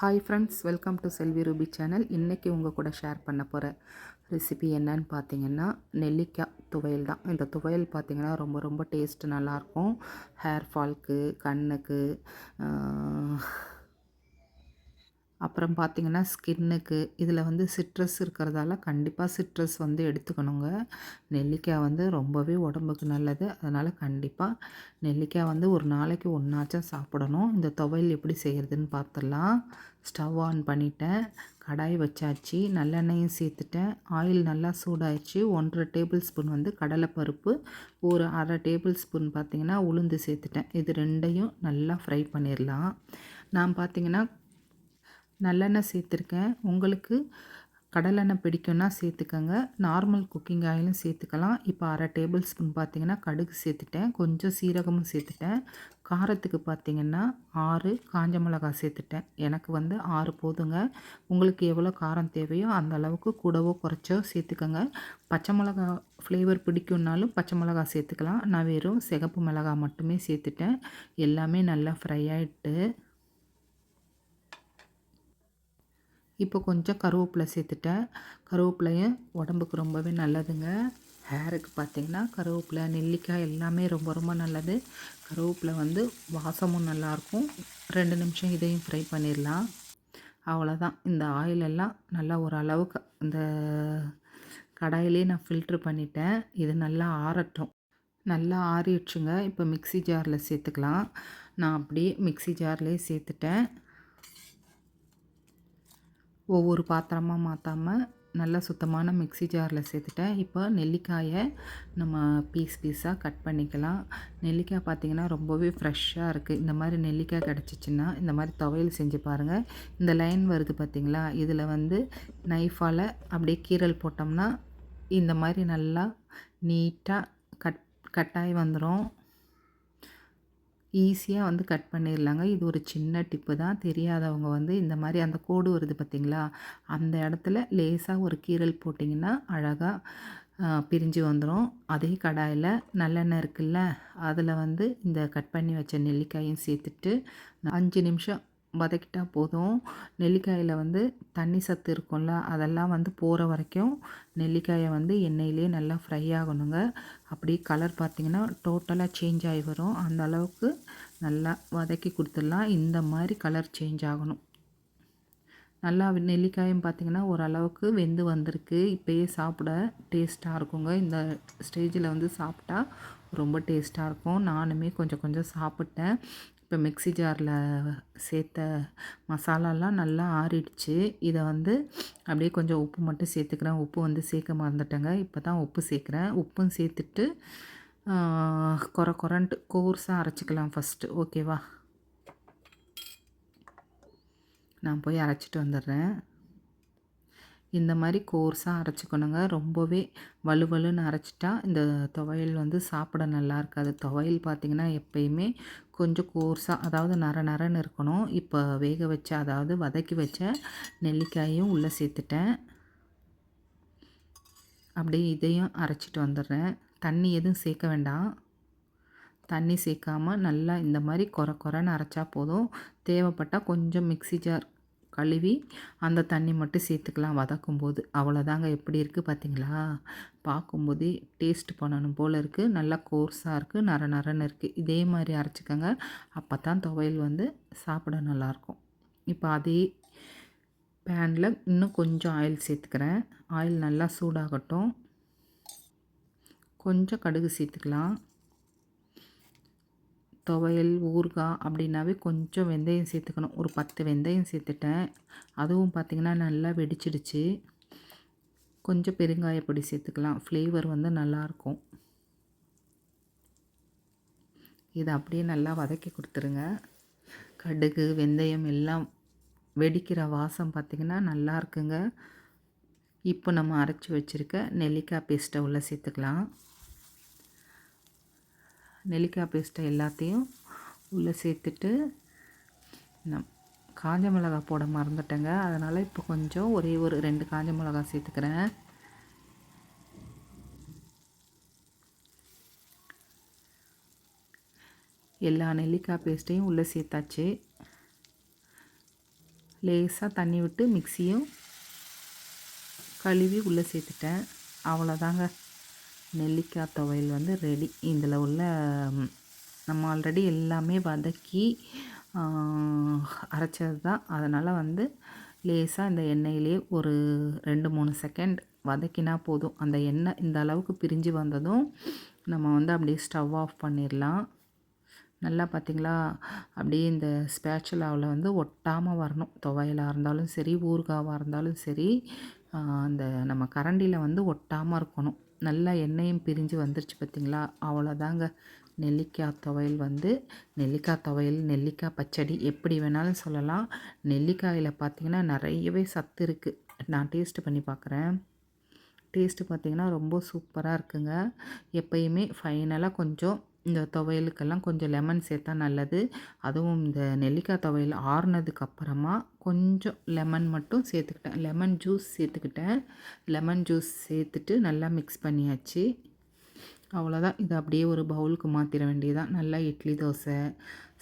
Hi friends, welcome to Selvi Ruby channel. இன்றைக்கி உங்கள் கூட ஷேர் பண்ண போகிற ரெசிபி என்னன்னு பார்த்தீங்கன்னா, நெல்லிக்காய் துவையல் தான். இந்த துவையல் பார்த்திங்கன்னா ரொம்ப ரொம்ப டேஸ்ட்டு நல்லாயிருக்கும். ஹேர் ஃபால்க்கு, கண்ணுக்கு, அப்புறம் பார்த்திங்கன்னா ஸ்கின்னுக்கு. இதில் வந்து சிட்ரஸ் இருக்கிறதால கண்டிப்பாக சிட்ரஸ் வந்து எடுத்துக்கணுங்க. நெல்லிக்காய் வந்து ரொம்பவே உடம்புக்கு நல்லது. அதனால் கண்டிப்பாக நெல்லிக்காய் வந்து ஒரு நாளைக்கு ஒன்றாச்சும் சாப்பிடணும். இந்த துவையல் எப்படி செய்கிறதுன்னு பார்த்துடலாம். ஸ்டவ் ஆன் பண்ணிட்டேன், கடாய் வச்சாச்சு, நல்லெண்ணெயும் சேர்த்துட்டேன். ஆயில் நல்லா சூடாயிடுச்சு. 1.5 டேபிள் ஸ்பூன் வந்து கடலைப்பருப்பு, ஒரு 1/2 டேபிள் ஸ்பூன் பார்த்திங்கன்னா உளுந்து சேர்த்துட்டேன். இது ரெண்டையும் நல்லா ஃப்ரை பண்ணிடலாம். நான் பார்த்திங்கன்னா நல்லெண்ணெய் சேர்த்துருக்கேன். உங்களுக்கு கடலெண்ணெய் பிடிக்கும்னா சேர்த்துக்கங்க. நார்மல் குக்கிங் ஆயிலும் சேர்த்துக்கலாம். இப்போ 1/2 டேபிள் ஸ்பூன் பார்த்திங்கன்னா கடுகு சேர்த்துட்டேன். கொஞ்சம் சீரகமும் சேர்த்துட்டேன். காரத்துக்கு பார்த்திங்கன்னா 6 காஞ்ச மிளகாய் சேர்த்துட்டேன். எனக்கு வந்து 6 போதுங்க. உங்களுக்கு எவ்வளோ காரம் தேவையோ அந்த அளவுக்கு கூடவோ குறைச்சோ சேர்த்துக்கங்க. பச்சை மிளகா ஃப்ளேவர் பிடிக்கும்னாலும் பச்சை மிளகாய் சேர்த்துக்கலாம். நான் வெறும் சிகப்பு மிளகாய் மட்டுமே சேர்த்துட்டேன். எல்லாமே நல்லா ஃப்ரை ஆகிட்டு இப்போ கொஞ்சம் கருவேப்பிலை சேர்த்துட்டேன். கருவேப்பிலையும் உடம்புக்கு ரொம்பவே நல்லதுங்க. ஹேருக்கு பார்த்திங்கன்னா கருவேப்பிலை, நெல்லிக்காய் எல்லாமே ரொம்ப ரொம்ப நல்லது. கருவேப்பிலை வந்து வாசமும் நல்லாயிருக்கும். 2 நிமிஷம் இதையும் ஃப்ரை பண்ணிடலாம். அவ்வளோதான். இந்த ஆயிலெல்லாம் நல்லா ஓரளவுக்கு இந்த கடாயிலே நான் ஃபில்ட்ரு பண்ணிட்டேன். இது நல்லா ஆறட்டும். நல்லா ஆறிடுச்சுங்க. இப்போ மிக்ஸி ஜாரில் சேர்த்துக்கலாம். நான் அப்படியே மிக்ஸி ஜார்லேயே சேர்த்துட்டேன். ஒவ்வொரு பாத்திரமாக மாற்றாமல் நல்லா சுத்தமான மிக்ஸி ஜாரில் சேர்த்துட்டேன். இப்போ நெல்லிக்காயை நம்ம பீஸாக கட் பண்ணிக்கலாம். நெல்லிக்காய் பார்த்திங்கன்னா ரொம்பவே ஃப்ரெஷ்ஷாக இருக்குது. இந்த மாதிரி நெல்லிக்காய் கிடச்சிச்சின்னா இந்த மாதிரி துவையல் செஞ்சு பாருங்கள். இந்த லைன் வருது பார்த்திங்களா, இதில் வந்து நைஃபால் அப்படியே கீறல் போட்டோம்னா இந்த மாதிரி நல்லா நீட்டாக கட்டாகி வந்துடும். ஈஸியாக வந்து கட் பண்ணிடலாங்க. இது ஒரு சின்ன டிப்பு தான். தெரியாதவங்க வந்து இந்த மாதிரி அந்த கோடு வருது பார்த்திங்களா, அந்த இடத்துல லேசாக ஒரு கீறல் போட்டிங்கன்னா அழகாக பிரிஞ்சு வந்துடும். அதே கடாயில் நல்லெண்ணெய் இருக்குல்ல, அதில் வந்து இந்த கட் பண்ணி வச்ச நெல்லிக்காயும் சேர்த்துட்டு 5 நிமிஷம் வதக்கிட்டா போதும். நெல்லிக்காயில் வந்து தண்ணி சத்து இருக்கும்ல, அதெல்லாம் வந்து போகிற வரைக்கும் நெல்லிக்காயை வந்து எண்ணெயிலே நல்லா ஃப்ரை ஆகணுங்க. அப்படி கலர் பார்த்திங்கன்னா டோட்டலாக சேஞ்ச் ஆகி வரும். அந்த அளவுக்கு நல்லா வதக்கி கொடுத்துடலாம். இந்த மாதிரி கலர் சேஞ்ச் ஆகணும். நல்லா நெல்லிக்காயும் பார்த்திங்கன்னா ஓரளவுக்கு வெந்து வந்திருக்கு. இப்போயே சாப்பிட டேஸ்ட்டாக இருக்குங்க. இந்த ஸ்டேஜில் வந்து சாப்பிட்டா ரொம்ப டேஸ்ட்டாக இருக்கும். நானுமே கொஞ்சம் கொஞ்சம் சாப்பிட்டேன். இப்போ மிக்ஸி ஜாரில் சேர்த்த மசாலாலாம் நல்லா ஆறிடுச்சு. இதை வந்து அப்படியே கொஞ்சம் உப்பு மட்டும் சேர்த்துக்கிறேன். உப்பு வந்து சேர்க்க மறந்துட்டேங்க. இப்போ தான் உப்பு சேர்க்குறேன். உப்பும் சேர்த்துட்டு கொரன்ட்டு கோர்ஸாக அரைச்சிக்கலாம் ஃபஸ்ட்டு. ஓகேவா, நான் போய் அரைச்சிட்டு வந்துடுறேன். இந்த மாதிரி கோர்ஸாக அரைச்சிக்கணுங்க. ரொம்பவே வலுவலுன்னு அரைச்சிட்டா இந்த துவையல் வந்து சாப்பிட நல்லா இருக்காது. துவையல் பார்த்திங்கன்னா எப்பயுமே கொஞ்சம் கோர்ஸாக, அதாவது நர நரன்னு இருக்கணும். இப்போ வேக வச்ச, அதாவது வதக்கி வச்ச நெல்லிக்காயும் உள்ளே சேர்த்துட்டேன். அப்படியே இதையும் அரைச்சிட்டு வந்துடுறேன். தண்ணி எதுவும் சேர்க்க வேண்டாம். தண்ணி சேர்க்காமல் நல்லா இந்த மாதிரி கொரன்னு அரைச்சா போதும். தேவைப்பட்டால் கொஞ்சம் மிக்ஸி ஜார் கழுவி அந்த தண்ணி மட்டும் சேர்த்துக்கலாம் வதக்கும்போது. அவ்வளோதாங்க. எப்படி இருக்குது பார்த்திங்களா, பார்க்கும்போதே டேஸ்ட் பண்ணணும் போல் இருக்குது. நல்லா கோர்ஸாக இருக்குது, நர நரன்னு இருக்குது. இதே மாதிரி அரைச்சிக்கோங்க. அப்போ தான் துவையல் வந்து சாப்பிட நல்லாயிருக்கும். இப்போ அதே பேனில் இன்னும் கொஞ்சம் ஆயில் சேர்த்துக்கிறேன். ஆயில் நல்லா சூடாகட்டும். கொஞ்சம் கடுகு சேர்த்துக்கலாம். துவையல், ஊறுகாய் அப்படின்னாவே கொஞ்சம் வெந்தயம் சேர்த்துக்கணும். ஒரு 10 வெந்தயம் சேர்த்துட்டேன். அதுவும் பார்த்திங்கன்னா நல்லா வெடிச்சிடுச்சு. கொஞ்சம் பெருங்காயப்பொடி சேர்த்துக்கலாம். ஃப்ளேவர் வந்து நல்லாயிருக்கும். இதை அப்படியே நல்லா வதக்கி கொடுத்துருங்க. கடுகு, வெந்தயம் எல்லாம் வெடிக்கிற வாசம் பார்த்திங்கன்னா நல்லா இருக்குங்க. இப்போ நம்ம அரைச்சி வச்சுருக்க நெல்லிக்காய் பேஸ்ட்டை உள்ளே சேர்த்துக்கலாம். நெல்லிக்காய் பேஸ்ட்டை எல்லாத்தையும் உள்ளே சேர்த்துட்டு, காஞ்ச மிளகாய் போட மறந்துட்டேங்க. அதனால் இப்போ கொஞ்சம் ஒரே ஒரு 2 காஞ்ச மிளகாய் சேர்த்துக்கிறேன். எல்லா நெல்லிக்காய் பேஸ்ட்டையும் உள்ளே சேர்த்தாச்சு. லேசாக தண்ணி விட்டு மிக்ஸியும் கழுவி உள்ளே சேர்த்துட்டேன். அவ்வளோதாங்க. நெல்லிக்காய் துவையல் வந்து ரெடி. இதில் உள்ள நம்ம ஆல்ரெடி எல்லாமே வதக்கி அரைச்சது தான். அதனால் வந்து லேசாக இந்த எண்ணெயிலே ஒரு 2, 3 செகண்ட் வதக்கினா போதும். அந்த எண்ணெய் இந்த அளவுக்கு பிரிஞ்சு வந்ததும் நம்ம வந்து அப்படியே ஸ்டவ் ஆஃப் பண்ணிடலாம். நல்லா பார்த்திங்களா, அப்படியே இந்த ஸ்பேச்சுலாவில் வந்து ஒட்டாமல் வரணும். துவையலாக இருந்தாலும் சரி, ஊறுகாவாக இருந்தாலும் சரி, அந்த நம்ம கரண்டியில் வந்து ஒட்டாமல் இருக்கணும். நல்லா எண்ணெயும் பிரிஞ்சு வந்துருச்சு பார்த்திங்களா, அவ்வளோதாங்க. நெல்லிக்காய் துவையல் வந்து நெல்லிக்காய் துவையல், நெல்லிக்காய் பச்சடி எப்படி வேணாலும் சொல்லலாம். நெல்லிக்காயில் பார்த்திங்கன்னா நிறையவே சத்து இருக்குது. நான் டேஸ்ட்டு பண்ணி பார்க்குறேன். டேஸ்ட்டு பார்த்திங்கன்னா ரொம்ப சூப்பராக இருக்குங்க. எப்பயுமே ஃபைனலாக கொஞ்சம் இந்த துவையலுக்கெல்லாம் கொஞ்சம் லெமன் சேர்த்தா நல்லது. அதுவும் இந்த நெல்லிக்காய் துவையல் ஆறுனதுக்கப்புறமா கொஞ்சம் லெமன் மட்டும் சேர்த்துக்கிட்டேன். லெமன் ஜூஸ் சேர்த்துக்கிட்டேன். லெமன் ஜூஸ் சேர்த்துட்டு நல்லா மிக்ஸ் பண்ணியாச்சு. அவ்வளோதான். இதை அப்படியே ஒரு பவுலுக்கு மாற்றிட வேண்டியதான். நல்லா இட்லி தோசை,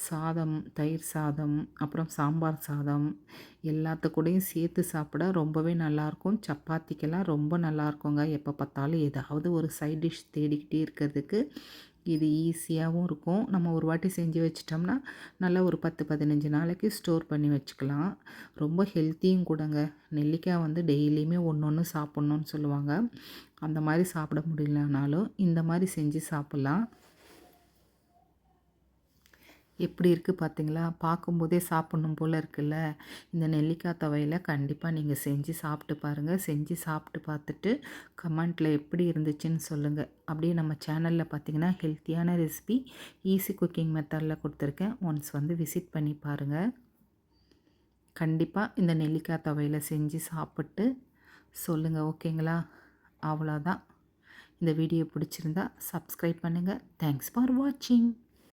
சாதம், தயிர் சாதம், அப்புறம் சாம்பார் சாதம் எல்லாத்துக்கூடையும் சேர்த்து சாப்பிட ரொம்பவே நல்லாயிருக்கும். சப்பாத்திக்கெல்லாம் ரொம்ப நல்லாயிருக்குங்க. எப்போ பார்த்தாலும் ஏதாவது ஒரு சைட் டிஷ் தேடிக்கிட்டே இருக்கிறதுக்கு இது ஈஸியாகவும் இருக்கும். நம்ம ஒரு வாட்டி செஞ்சு வச்சிட்டோம்னா நல்லா ஒரு 10, 15 நாளைக்கு ஸ்டோர் பண்ணி வச்சுக்கலாம். ரொம்ப ஹெல்த்தியும் கூடங்க. நெல்லிக்காய் வந்து டெய்லியுமே ஒன்று ஒன்று சாப்பிட்ணுன்னு சொல்லுவாங்க. அந்த மாதிரி சாப்பிட முடியலனாலும் இந்த மாதிரி செஞ்சு சாப்பிட்லாம். எப்படி இருக்குது பார்த்தீங்களா? பார்க்கும்போதே சாப்பிட்ணும் போல் இருக்குல்ல. இந்த நெல்லிக்காய் துவையல கண்டிப்பாக நீங்கள் செஞ்சு சாப்பிட்டு பாருங்கள். செஞ்சு சாப்பிட்டு பார்த்துட்டு கமெண்ட்டில் எப்படி இருந்துச்சுன்னு சொல்லுங்கள். அப்படியே நம்ம சேனலில் பார்த்தீங்கன்னா ஹெல்த்தியான ரெசிபி ஈஸி குக்கிங் மெத்தடில் கொடுத்துருக்கேன். ஒன்ஸ் வந்து விசிட் பண்ணி பாருங்கள். கண்டிப்பாக இந்த நெல்லிக்காய் துவையல செஞ்சு சாப்பிட்டு சொல்லுங்கள். ஓகேங்களா? அவ்வளோதான். இந்த வீடியோ பிடிச்சிருந்தா சப்ஸ்கிரைப் பண்ணுங்கள். தேங்க்ஸ் ஃபார் வாட்சிங்.